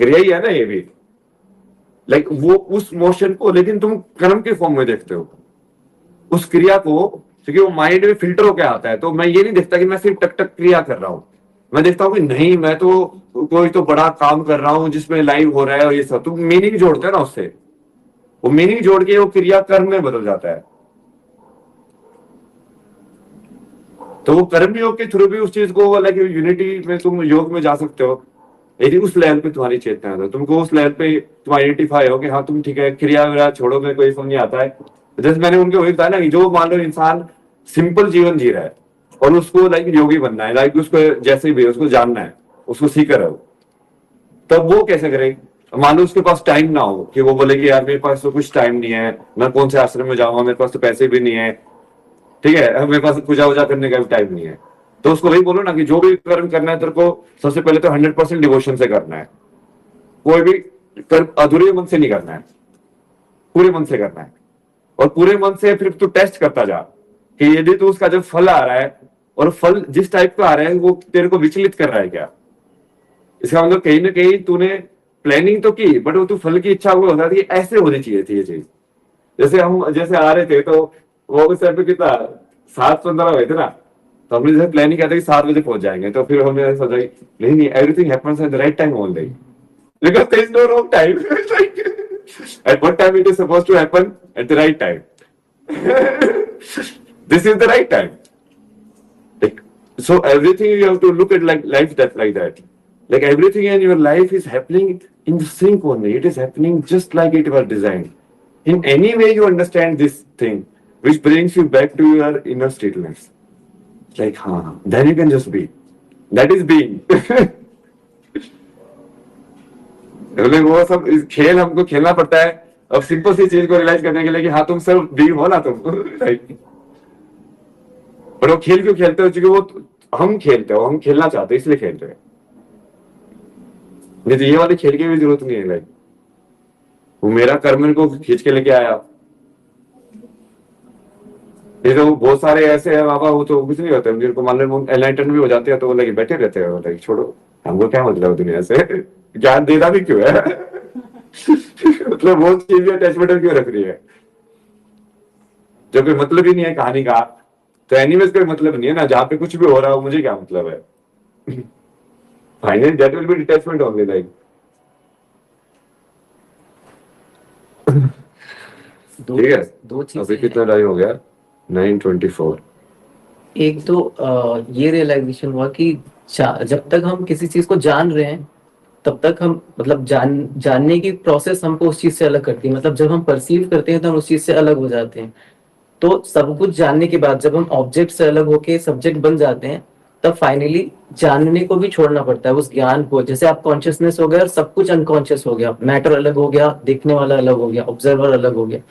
क्रिया ही है ना ये भी, लाइक वो उस मोशन को लेकिन तुम कर्म के फॉर्म में देखते हो उस क्रिया को, क्योंकि वो माइंड में फिल्टर होकर आता है। तो मैं ये नहीं देखता कि मैं सिर्फ टक टक क्रिया कर रहा हूँ, मैं देखता हूँ कि नहीं मैं तो कोई तो बड़ा काम कर रहा हूँ जिसमें लाइव हो रहा है और ये सब, तो मीनिंग जोड़ते हैं ना उससे, वो मीनिंग जोड़ के वो क्रिया कर्म में बदल जाता है। तो वो कर्म योग के थ्रू भी उस चीज को लाइक यूनिटी में तुम योग में जा सकते हो यदि उस लेवल पे तुम्हारी चेतना है, तो तुमको उस लेवल पे तुम आइडेंटिफाई हो कि हाँ तुम ठीक है, क्रिया वगैरह छोड़ो, में कोई समझ नहीं आता है। जैसे मैंने उनके वही बताया ना कि जो मान लो इंसान सिंपल जीवन जी रहा है और उसको लाइक योगी बनना है, लाइक उसको जैसे भी उसको जानना है, उसको सीकर है, तब वो कैसे करे? मान लो उसके पास टाइम ना हो कि वो बोले कि यार मेरे पास तो कुछ टाइम नहीं है, मैं कौन से आश्रम में जाऊंगा, मेरे पास तो पैसे भी नहीं है, ठीक है, मेरे पास पूजा वूजा करने का भी टाइम नहीं है। तो उसको वही बोलो ना कि जो भी कर्म करना है तेरे को सबसे पहले तो 100% डिवोशन से करना है, कोई भी कर्म अधूरे मन से नहीं करना है, पूरे मन से करना है। और पूरे मन से फिर तू टेस्ट करता जा कि यदि तू उसका जब फल आ रहा है और फल जिस टाइप का आ रहा है वो तेरे को विचलित कर रहा है क्या, इसका मतलब कहीं ना कहीं तूने प्लानिंग तो की बट वो तू फल की इच्छा वो होता थी ऐसे होनी चाहिए थी ये चीज। जैसे आ रहे थे तो वो उस टाइम पे कितना 7:15 हुए थे ना, तो हमने जैसे प्लानिंग किया था कि 7 बजे पहुंच जाएंगे, तो फिर हमने सोचा नहीं नहीं everything happens at the right time only, because there is no wrong time, at what time it is supposed to happen, at the right time, this is the right time. So everything you have to look at like life that like that. Like everything in your life is happening in the sync only. It is happening just like it was designed. In any way you understand this thing, which brings you back to your inner stillness. Like, then you can just be. That is being. वो सब खेल हमको खेलना पड़ता है अब simple सी चीज को रियलाइज करने के लिए कि हाँ तुम सिर्फ बी हो ना तुम, राइट। पर वो खेल क्यों खेलते हो? क्योंकि वो हम खेलते हो, हम खेलना चाहते हैं इसलिए खेलते हैं, नहीं तो ये वाले खेल की भी जरूरत नहीं है। लाइक वो मेरा कर्म को खींच के लेके आया, ये तो बहुत सारे ऐसे है बाबा, वो तो कुछ नहीं होते जिनको मान लो एनलाइटन भी हो जाते हैं तो वो लगे बैठे रहते हैं, लाइक छोड़ो हमको क्या मतलब दुनिया से, ज्ञान देना भी क्यों है मतलब वो चीज अटैचमेंट क्यों रख रही है जो कोई मतलब ही नहीं है कहानी का। तो एनीवेज कोई मतलब नहीं है ना, जहां पे कुछ भी हो रहा हो मुझे क्या मतलब है, finally that will be detachment only. Like ठीक है, दो चीजें अभी कितना टाइम हो गया? 9:24। एक तो ये रियलाइजेशन हुआ कि जब तक हम किसी चीज को जान रहे हैं तब तक हम मतलब जानने की प्रोसेस हमको उस चीज से अलग करती है। मतलब जब हम परसीव करते हैं तो हम उस चीज से अलग हो जाते हैं। तो सब कुछ जानने के बाद जब हम ऑब्जेक्ट से अलग होके सब्जेक्ट बन जाते हैं तब फाइनली जानने को भी छोड़ना पड़ता है उस ज्ञान को। जैसे आप कॉन्शियसनेस हो गया और सब कुछ अनकॉन्शियस हो गया, मैटर अलग हो गया, देखने वाला अलग हो गया, ऑब्जर्वर अलग हो गया।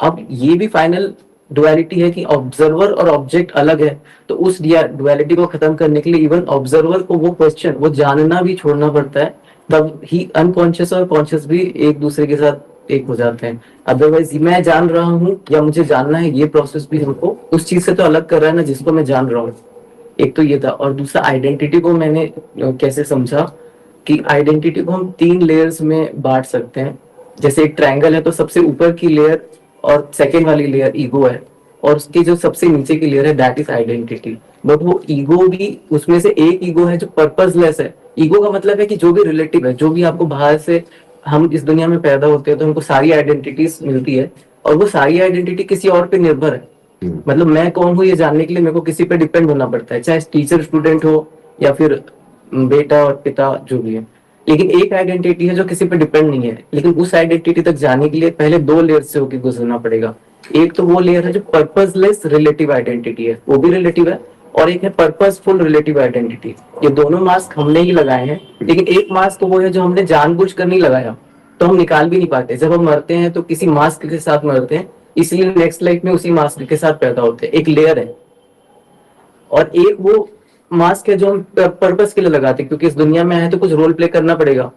अब ये भी फाइनल डुअलिटी है कि ऑब्जर्वर और ऑब्जेक्ट अलग है। तो उस डुअलिटी को खत्म करने के लिए इवन ऑब्जर्वर को वो क्वेश्चन वो जानना भी छोड़ना पड़ता है, तब ही अनकॉन्शियस और कॉन्शियस भी एक दूसरे के साथ एक हो जाते हैं। अदरवाइज मैं जान रहा हूँ या मुझे जानना है, ये प्रोसेस भी हमको उस चीज से तो अलग कर रहा है ना जिसको मैं जान रहा हूँ। एक तो ये था। और दूसरा आइडेंटिटी को मैंने कैसे समझा कि आइडेंटिटी को हम 3 लेयर्स में बांट सकते हैं। जैसे एक ट्रायंगल है तो सबसे ऊपर की लेयर और सेकेंड वाली लेयर ईगो है, और उसकी जो सबसे नीचे की लेयर है दैट इज आइडेंटिटी। बट वो ईगो भी उसमें से एक ईगो है जो पर्पसलेस है। ईगो का मतलब है कि जो भी रिलेटिव है, जो भी आपको बाहर से, हम इस दुनिया में पैदा होते हैं तो हमको सारी आइडेंटिटीज मिलती है और वो सारी आइडेंटिटी किसी और पे निर्भर है। मतलब मैं कौन हूँ ये जानने के लिए मेरे को किसी पे डिपेंड होना पड़ता है, चाहे टीचर स्टूडेंट हो या फिर बेटा और पिता जो भी है। लेकिन एक आइडेंटिटी है जो किसी पे डिपेंड नहीं है, लेकिन उस आइडेंटिटी तक जाने के लिए पहले 2 लेयर से होकर गुजरना पड़ेगा। एक तो वो लेयर है जो पर्पसलेस रिलेटिव आइडेंटिटी है, वो भी रिलेटिव है, और एक है पर्पसफुल रिलेटिव आइडेंटिटी। ये दोनों मास्क हमने ही लगाए हैं, लेकिन एक मास्क वो है जो हमने जानबूझकर नहीं लगाया, तो हम निकाल भी नहीं पाते। जब हम मरते हैं तो किसी मास्क के साथ मरते हैं, इसलिए नेक्स्ट लाइफ में उसी मास्क के साथ पैदा होते हैं। एक लेयर है। और एक वो मास्क है जो हम पर्पस के लिए लगाते हैं, क्योंकि इस दुनिया में आए तो कुछ रोल प्ले करना पड़ेगा।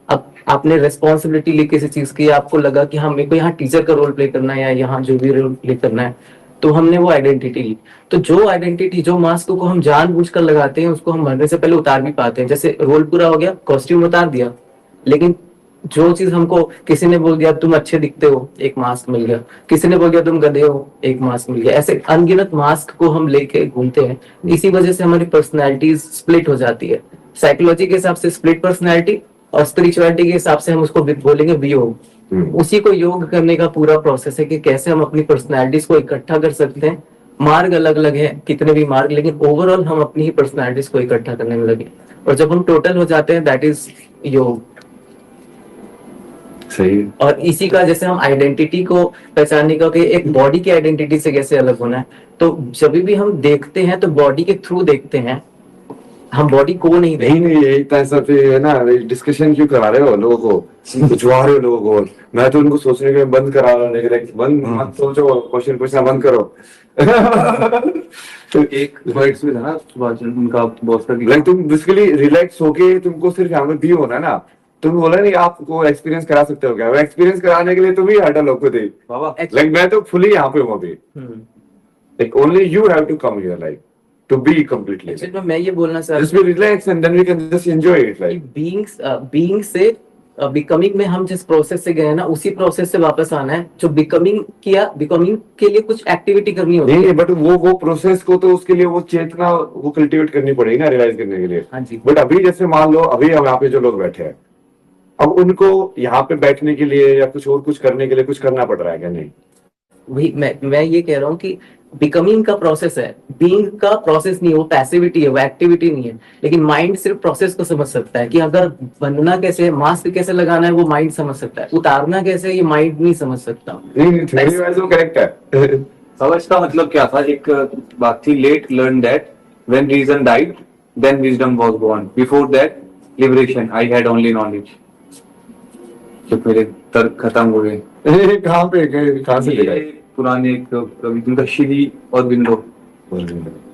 अब आपने रेस्पॉन्सिबिलिटी ली किसी चीज की, आपको लगा कि हाँ मेरे को यहाँ टीचर का रोल प्ले करना है या यहाँ जो भी रोल प्ले करना है, तो हमने वो आइडेंटिटी ली। तो जो आइडेंटिटी, जो मास्क को हम जानबूझकर लगाते हैं, उसको हम मरने से पहले उतार भी पाते हैं। जैसे रोल पूरा हो गया, कॉस्ट्यूम उतार दिया, लेकिन जो चीज हमको किसी ने बोल दिया तुम अच्छे दिखते हो, एक मास्क मिल गया, किसी ने बोल दिया तुम गधे हो, एक मास्क मिल गया, ऐसे अनगिनत मास्क को हम लेके घूमते हैं। इसी वजह से हमारी पर्सनैलिटीज स्प्लिट हो जाती है। साइकोलॉजी के हिसाब से स्प्लिट पर्सनैलिटी, और स्पिरिचुअलिटी के हिसाब से हम उसको बोलेंगे वियोग। उसी को योग करने का पूरा प्रोसेस है कि कैसे हम अपनी पर्सनैलिटीज को इकट्ठा कर सकते हैं। मार्ग अलग अलग है, कितने भी मार्ग, लेकिन ओवरऑल हम अपनी ही पर्सनैलिटीज को इकट्ठा करने में लगे, और जब हम टोटल हो जाते हैं दैट इज योग। सही। और इसी का जैसे हम आइडेंटिटी को पहचानने का कि एक बॉडी की आइडेंटिटी से कैसे अलग होना है, तो जब भी हम देखते हैं तो बॉडी के थ्रू देखते हैं, हम बॉडी को नहीं देखते। नहीं यही तो ऐसा है ना, डिस्कशन क्यों करा रहे हो लोगों को, बुझवा रहे हो लोगों को। मैं तो उनको सोचने के बंद करा रहा हूँ, बंद मत सोचो, क्वेश्चन पूछना बंद करो। तो एक वर्ड्स में था ना सुभाष चंद्र उनका बॉस का, लाइक तुम बेसिकली रिलैक्स होके तुमको सिर्फ यहाँ पे भी होना है ना। तुम बोला नहीं आपको एक्सपीरियंस करा सकते हो क्या, वो एक्सपीरियंस कराने के लिए तुम ही हटा लो खुद ही। बाबा लाइक मैं तो फुली यहाँ पे हूँ अभी, like only you have to come here, like to be completely. Actually, मैं ये बोलना चाह just be relax and then we can just enjoy it. Like being से बिकमिंग में हम जिस प्रोसेस से गए ना, उसी प्रोसेस से वापस आना है। जो बिकमिंग किया, बिकमिंग के लिए कुछ एक्टिविटी करनी होती है। नहीं बट वो प्रोसेस को तो उसके लिए वो चेतना वो कल्टीवेट करनी पड़ेगी ना, रियलाइज करने के लिए। हाँ जी। बट अभी जैसे मान लो अभी हम यहाँ पे जो लोग बैठे हैं, अब उनको यहाँ पे बैठने के लिए या कुछ और कुछ करने के लिए कुछ करना पड़ रहा है क्या? नहीं। वही मैं ये कह रहा हूँ कि बिकमिंग का प्रोसेस है, बीइंग का प्रोसेस नहीं है, वो पैसिविटी है, वो एक्टिविटी नहीं है। लेकिन माइंड सिर्फ प्रोसेस को समझ सकता है कि अगर बनना कैसे है, मास्क कैसे लगाना है, वो माइंड समझ सकता है। उतारना कैसे है, ये माइंड नहीं समझ सकता। नहीं थ्योरी वाइज वो करेक्ट है। समझ का मतलब क्या था? एक बात थी, let learn that when reason died then wisdom was born, before that liberation I had only knowledge. जब मेरे तर्क खत्म हो गए। कहाँ पे गए, कहाँ से ले गए? पुराने एक कवि जिनका श्री और बिंदो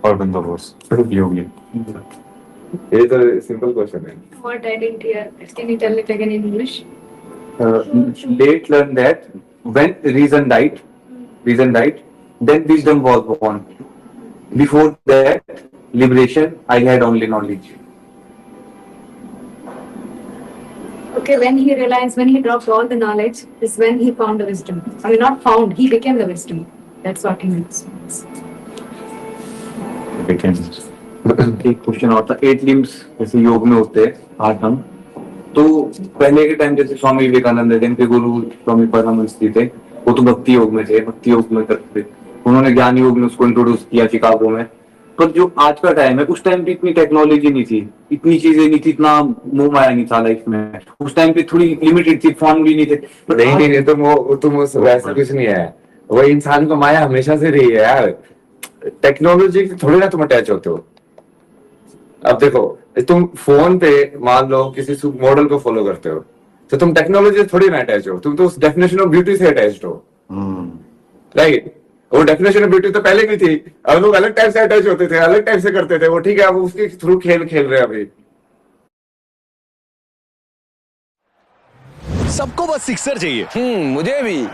और बंदा बॉस योगी। ये तो सिंपल क्वेश्चन है। What I didn't hear. Can you tell it again in English? Late learn that when reason died, then wisdom was born. Before that liberation, I had only knowledge. Okay, when he realized, when he dropped all the knowledge, is when he found the wisdom. I mean, not found, he became the wisdom. That's what he means. एक question और था, 8 limbs जैसे योग में होते हैं 8 अंग, तो पहले के टाइम जैसे स्वामी विवेकानंद है, जिनके गुरु स्वामी परमहंस जी थे, वो तो भक्ति योग में थे, भक्ति योग में करते थे। उन्होंने ज्ञान योग में उसको इंट्रोड्यूस किया चिकागो में। पर जो आज का टाइम है, उस टाइम पे इतनी टेक्नोलॉजी नहीं थी, इतनी चीजें नहीं थी, इतना मोह माया नहीं था लाइफ में। उस टाइम पे थोड़ी लिमिटेड थी, फोन भी नहीं थे। नहीं तुम वैसा कुछ नहीं है, वो इंसान को माया हमेशा से रही है यार। टेक्नोलॉजी थोड़ी ना तुम अटैच होते हो। अब देखो तुम फोन पे मान लो किसी मॉडल को फॉलो करते हो, तो तुम टेक्नोलॉजी से थोड़ी ना अटैच हो, तुम तो उस डेफिनेशन ऑफ ब्यूटी से अटैच्ड हो, राइट? वो डेफिनेशन ऑफ ब्यूटी तो पहले भी थी, अब लोग अलग टाइप से अटैच होते थे, अलग टाइप से करते थे, वो ठीक है, अब उसके थ्रू खेल रहे हैं अभी। सबको बस सिक्सर चाहिए। मुझे भी।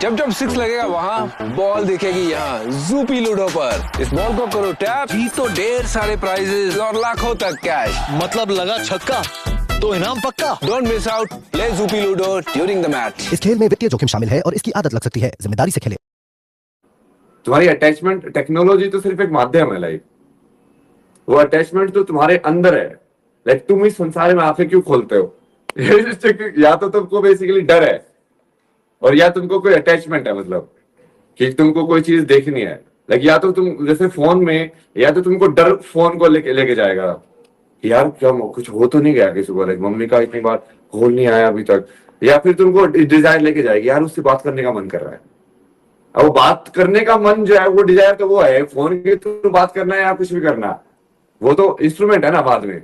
जब जब सिक्स लगेगा वहाँ बॉल दिखेगी यहाँ ज़ूपी लूडो पर। इस बॉल को करो टैप, जीतो ढेर सारे प्राइजेस और लाखों तक कैश। मतलब लगा छक्का तो इनाम पक्का। Don't miss out, play Zupee ludo during the match. इस खेल में वित्तीय जोखिम शामिल है और इसकी आदत लग सकती है, जिम्मेदारी से खेलें। तुम्हारी अटैचमेंट, टेक्नोलॉजी तो सिर्फ एक माध्यम है लाइक, वो अटैचमेंट तो तुम्हारे अंदर है। लाइक तुम इस संसार में आंखें क्यों खोलते हो? या तो तुमको बेसिकली डर है, और या तुमको कोई अटैचमेंट है, मतलब कि तुमको कोई चीज देखनी है। लाइक या तो तुम जैसे फोन में, या तो तुमको डर फोन को लेके जाएगा, यार क्या कुछ हो तो नहीं गया किसी को, लाइक मम्मी का इतनी बार कॉल नहीं आया अभी तक, या फिर तुमको डिजायर लेके जाएगी, यार उससे बात करने का मन कर रहा है। अब वो बात करने का मन जो है, वो डिजायर तो वो है, फोन के थ्रू बात करना है या कुछ भी करना, वो तो इंस्ट्रूमेंट है ना बाद में।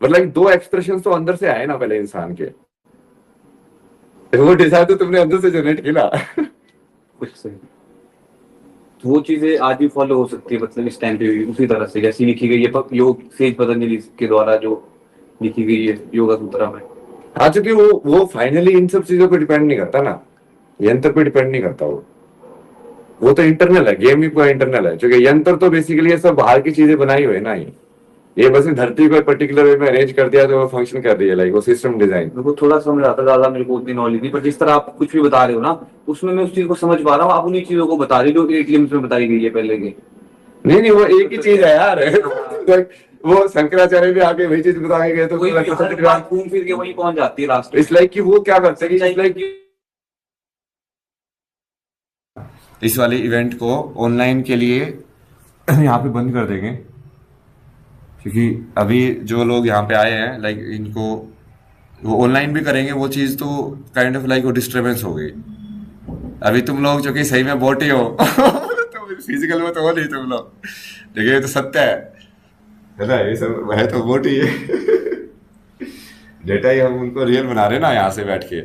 मतलब 2 एक्सप्रेशन तो अंदर से आए ना पहले इंसान के, वो डिजायर तो तुमने अंदर से जनरेट किया। कुछ सही, वो चीजें आज भी फॉलो हो सकती है, मतलब इस टाइम पे भी उसी तरह से जैसी लिखी गई है योग सेज पतंजलि के द्वारा जो लिखी गई है योगा सूत्रा में। हाँ, चूंकि वो फाइनली इन सब चीजों पे डिपेंड नहीं करता ना, यंत्र पे डिपेंड नहीं करता, वो तो इंटरनल है, गेम ही पूरा इंटरनल है। क्योंकि यंत्र तो बेसिकली ये सब बाहर की चीजें बनाई हुई है ना, ये ये बस धरती को पर्टिकुलर वे में अरेंज कर दिया तो वो फंक्शन कर रही है, लाइक वो सिस्टम डिजाइन। मेरे को थोड़ा समझ आता, ज्यादा मेरे को उतनी नॉलेज नहीं, पर जिस तरह आप कुछ भी बता रहे हो ना, उसमें मैं उस चीज को समझ पा रहा हूँ। आप उन्हीं चीजों को बता रहे हो जो 8 लिम्स में बताई गई है पहले के। नहीं वो एक ही चीज है यार। वो शंकराचार्य भी आके वही चीज बता के गए तो कोई घूम फिर के वही पहुंच जाती है लास्ट। इट्स लाइक कि वो क्या करते हैं, इट्स लाइक इस वाले इवेंट को ऑनलाइन के लिए यहाँ पे बंद कर देंगे, क्योंकि अभी जो लोग यहाँ पे आए हैं लाइक इनको वो ऑनलाइन भी करेंगे वो चीज़, तो काइंड ऑफ लाइक वो डिस्टर्बेंस हो गई। अभी तुम लोग जो कि सही में बोटी हो तो फिजिकल में तो हो नहीं तुम लोग, लेकिन ये तो सत्य है ना, ये सब है तो बोटी है। डेटा ही हम उनको रियल बना रहे हैं ना यहाँ से बैठ के,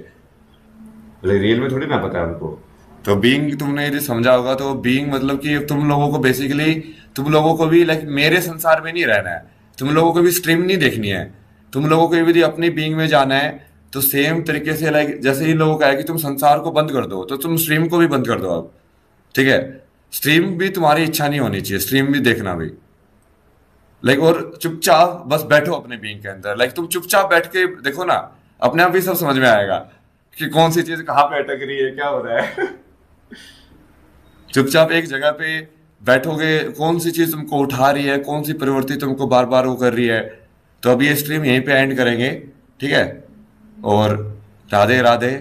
रियल में थोड़ी ना पता है उनको। तो बीइंग तुमने यदि समझा होगा तो बीइंग मतलब कि तुम लोगों को बेसिकली तुम लोगों को भी लाइक मेरे संसार में नहीं रहना है, तुम लोगों को भी स्ट्रीम नहीं देखनी है, तुम लोगों को भी अपनी बीइंग में जाना है। तो सेम तरीके से लाइक जैसे ही लोगों का है कि तुम संसार को बंद कर दो तो तुम स्ट्रीम को भी बंद कर दो अब, ठीक है। स्ट्रीम भी तुम्हारी इच्छा नहीं होनी चाहिए, स्ट्रीम भी देखना भी लाइक, और चुपचाप बस बैठो अपने बीइंग के अंदर। लाइक तुम चुपचाप बैठ के देखो ना, अपने आप भी सब समझ में आएगा कि कौन सी चीज कहाँ पे अटक रही है, क्या हो रहा है। चुपचाप एक जगह पे बैठोगे, कौन सी चीज तुमको उठा रही है, कौन सी प्रवृत्ति तुमको बार बार वो कर रही है। तो अभी ये स्ट्रीम यहीं पे एंड करेंगे, ठीक है। और राधे राधे,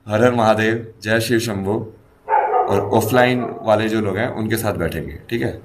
हर हर महादेव, जय शिव शंभू। और ऑफलाइन वाले जो लोग हैं उनके साथ बैठेंगे, ठीक है।